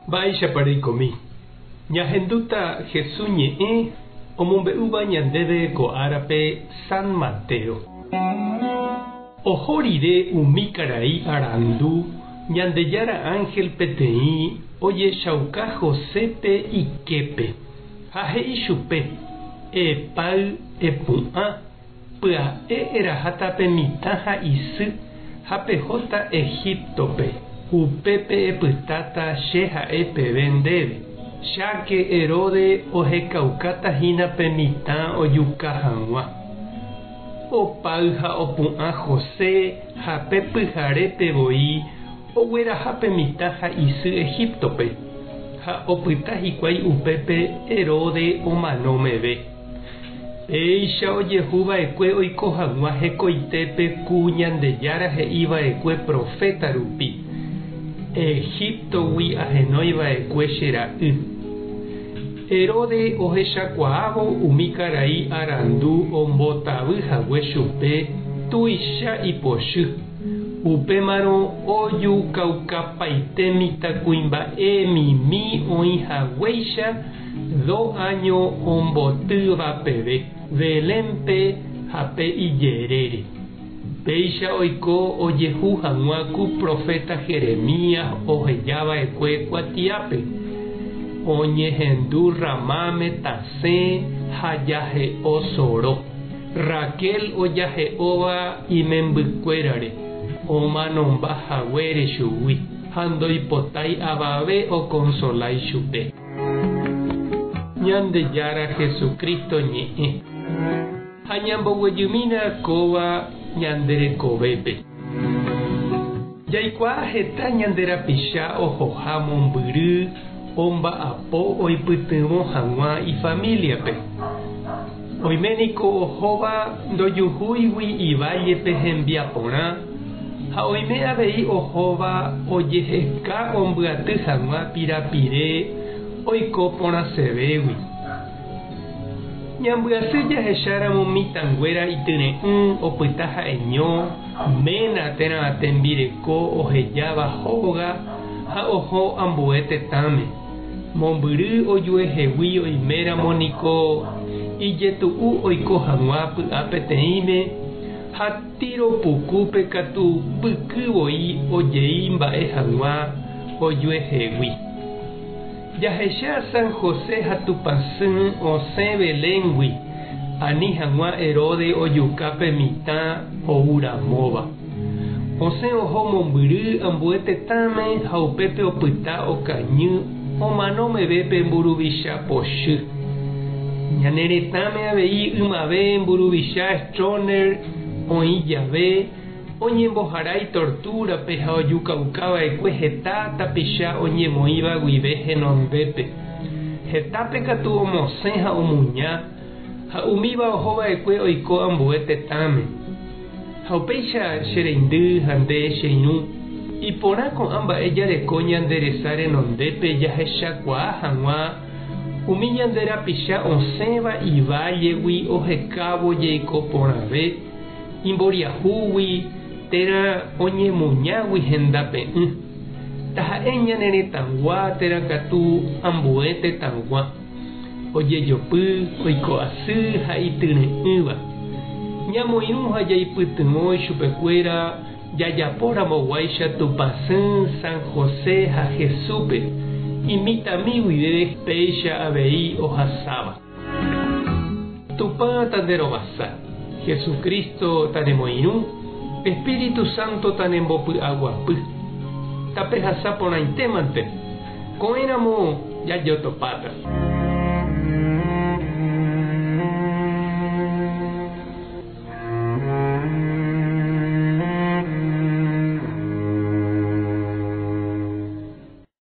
Baixa para comi. Ñahenduta Jesús ñe'ẽ omombe'úva ñandéve ko árape San Mateo. Ohorire umi karai arandu ñandejára ángel peteĩ ojechauka Josépe iképe ha he'i chupe: epáy epu'ã pya'e eraháta pe mitã ha isy ha pehóta Egiptope upépe epytáta che ha'e peve ndéve. Cháke Herode ohekaukáta pe mitã ojuka hag̃ua. Opáy ha opu'ã José ha pe pyharépevoi ogueraha pe mitã ha isy Egiptope ha opyta hikuái upépe Herode omanómeve. Péicha ojehuva'ekue oiko hag̃ua hekoitépe ku Ñandejára he'iva'ekue profeta rupi. Egiptogui ahenóiva'ekue che ra'y. Herode ohechakuaávo umi karai arandu ombotavýhague chupe tuicha ipochy. Upémarõ ojukaukapaite mitãkuimba'e mimi oĩhaguéicha 2 años ombotýva peve Belénpe ha pe ijerére. Péicha oiko ojehu hag̃ua ku profeta Jeremías ohejava'ekue kuatiápe. Oñehendu Ramáme tasẽ ha jahe'o soro. Raquel ojahe'óva imembykuérare. Omanombahaguére chugui ha ndoipotái avave okonsolái chupe. Ñandejára Jesucristo ñe'ẽ ha ñamboguejymína kóva ñanderekovépe. Jaikuaa heta ñanderapicha ohoha mombyry omba'apo oipytyvõ hag̃ua ifamiliape. Oiméniko ohóva ndojuhúigui ivallepe hembiaporã ha oime avei ohóva ojeheka ombyaty hag̃ua pirapire oiko porãsevégui. Ñambyasy jahecharamo mitãnguéra ityre'ỹ opyta ha'eño ména térã tembireko ohejáva hóga ha oho ambue tetãme. Mombyry ojuehegui oiméramo niko ijetu'u oiko hag̃ua py'a peteĩme ha tiropukúpe katu pykyvoi ojei mba'e hag̃ua ojuehegui. Jahecha San José ha tupãsy osẽ Beléngui ani hag̃ua Herode ojuka pe mitã ouramóva. Osẽ oho mombyry ambue tetãme ha upépe opyta okañy omanómeve pe mburuvicha pochy. Ñane retãme avei ymave mburuvicha Stroner oĩ jave oñemboharái torturape ha ojukaukava'ekue heta tapicha oñemoĩva guive henondépe. Hetápe katu omosẽ ha omuña ha umíva ohova'ekue oiko ambue tetãme. Ha upéicha che reindy ha nde che irũ iporã ko'ã mba'e jareko ñanderesa renondépe jahechakuaa hag̃ua umi ñanderapicha osẽva ivállegui ohekávo jeiko porãve imboriahúgui térã oñemuñágui hendape'ỹ. Taha'e ñane retãgua térã katu ambue tetãgua ojejopy oiko asy ha ityre'ỹva. Ñamoirũ ha jaipytyvõi chupekuéra jajapóramog̃uáicha tupãsy San José ha Jesúpe imitãmi guive péicha avei ohasáva. Tupã tanderovasa, Jesucristo tanemoirũ, Espíritu Santo tanembopy'aguapy. Tape hasa porãitémante, ko'ẽramo jajotopáta.